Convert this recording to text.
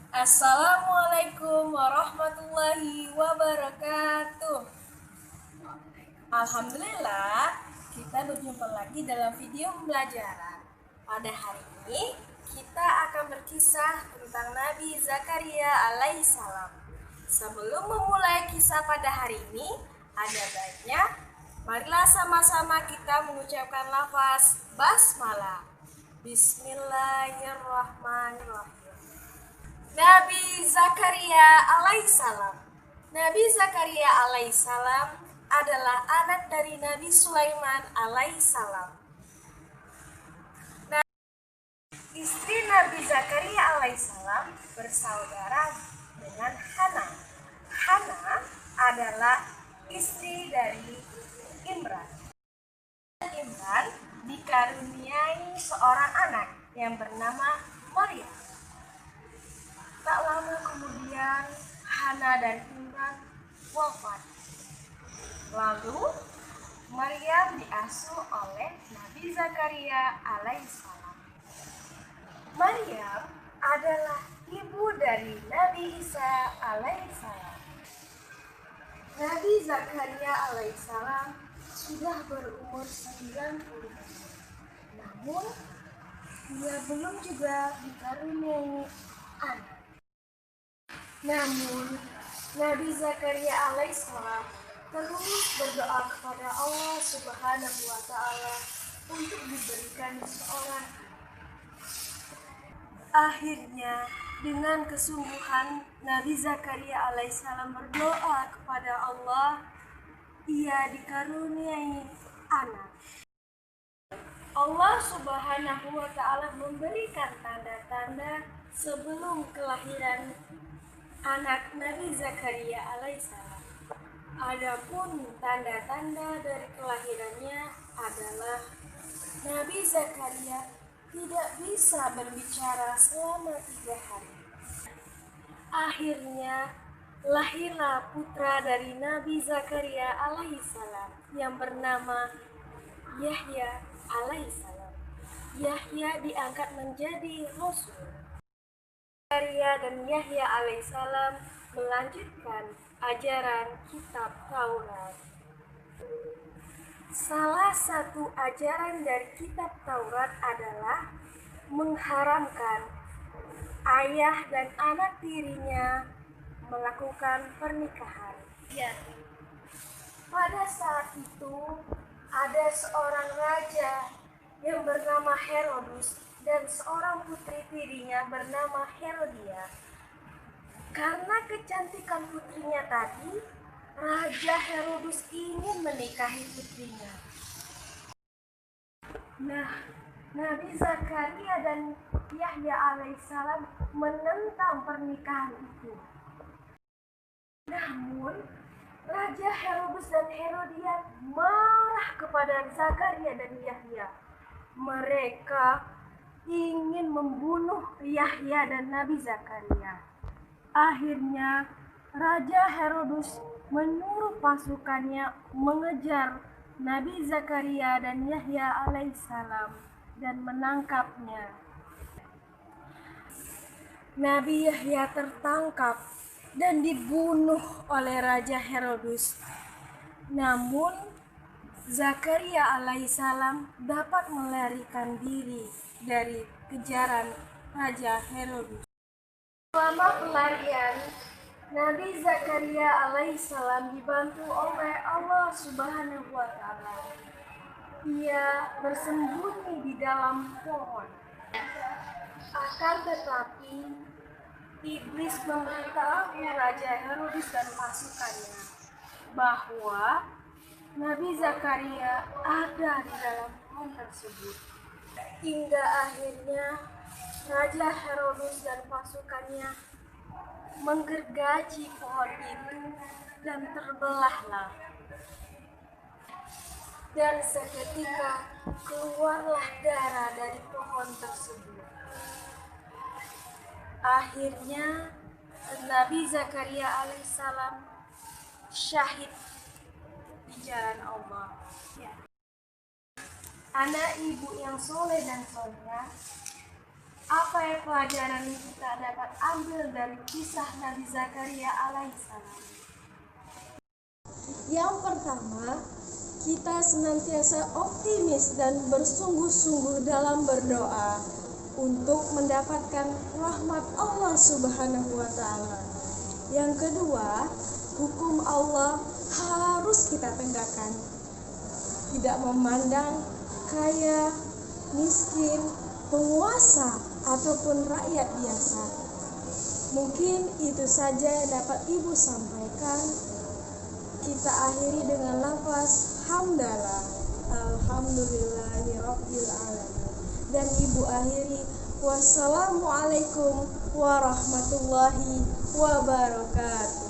Assalamualaikum warahmatullahi wabarakatuh. Alhamdulillah, kita berjumpa lagi dalam video pembelajaran. Pada hari ini, kita akan berkisah tentang Nabi Zakaria alaihissalam. Sebelum memulai kisah pada hari ini, ada baiknya marilah sama-sama kita mengucapkan lafaz basmalah. Bismillahirrahmanirrahim. Nabi Zakaria alaihissalam. Nabi Zakaria alaihissalam adalah anak dari Nabi Sulaiman alaihissalam. Istri Nabi Zakaria alaihissalam bersaudara dengan Hana. Hana adalah istri dari Imran. Imran dikaruniai seorang anak yang bernama Maryam. Tak lama kemudian Hana dan Imran wafat. Lalu Maryam diasuh oleh Nabi Zakaria alaihissalam. Maryam adalah ibu dari Nabi Isa alaihissalam. Nabi Zakaria alaihissalam sudah berumur 90 tahun. Namun dia belum juga dikaruniai anak. Namun, Nabi Zakaria alaihissalam terus berdoa kepada Allah Subhanahu wa Ta'ala untuk diberikan seorang. Akhirnya, dengan kesungguhan Nabi Zakaria alaihissalam berdoa kepada Allah, ia dikaruniai anak. Allah Subhanahu wa Ta'ala memberikan tanda-tanda sebelum kelahiran anak Nabi Zakaria alaihissalam. Adapun tanda-tanda dari kelahirannya adalah Nabi Zakaria tidak bisa berbicara selama 3 hari. Akhirnya lahirlah putra dari Nabi Zakaria alaihissalam yang bernama Yahya alaihissalam. Yahya diangkat menjadi rasul. Zakaria dan Yahya alaihissalam melanjutkan ajaran kitab Taurat. Salah satu ajaran dari kitab Taurat adalah mengharamkan ayah dan anak tirinya melakukan pernikahan. Ya. Pada saat itu ada seorang raja yang bernama Herodus dan seorang putri tirinya bernama Herodia. Karena kecantikan putrinya tadi, Raja Herodus ingin menikahi putrinya. Nah, Nabi Zakaria dan Yahya alaihissalam menentang pernikahan itu. Namun, Raja Herodus dan Herodia marah kepada Zakaria dan Yahya. Mereka ingin membunuh Yahya dan Nabi Zakaria. Akhirnya Raja Herodus menyuruh pasukannya mengejar Nabi Zakaria dan Yahya alaihissalam dan menangkapnya. Nabi Yahya tertangkap dan dibunuh oleh Raja Herodus. Namun Zakaria alaihissalam dapat melarikan diri dari kejaran Raja Herodus. Selama pelarian, Nabi Zakaria alaihissalam dibantu oleh Allah Subhanahu wa Ta'ala. Ia bersembunyi di dalam pohon. Akan tetapi, iblis memberitahu Raja Herodus dan pasukannya bahwa Nabi Zakaria ada di dalam pohon tersebut. Hingga akhirnya Raja Herodus dan pasukannya menggergaji pohon itu dan terbelahlah. Dan seketika keluarlah darah dari pohon tersebut. Akhirnya Nabi Zakaria alaihissalam syahid di jalan Allah. Anak ibu yang soleh dan solehah, Apa yang pelajaran yang kita dapat ambil dari kisah Nabi Zakaria alaihissalam? Yang pertama, kita senantiasa optimis dan bersungguh-sungguh dalam berdoa untuk mendapatkan rahmat Allah Subhanahu wa Ta'ala. Yang kedua, hukum Allah harus kita tegakkan, tidak memandang kaya, miskin, penguasa, ataupun rakyat biasa. Mungkin itu saja yang dapat Ibu sampaikan. Kita akhiri dengan lafaz hamdalah, alhamdulillahirabbil alamin. Dan Ibu akhiri, wassalamualaikum warahmatullahi wabarakatuh.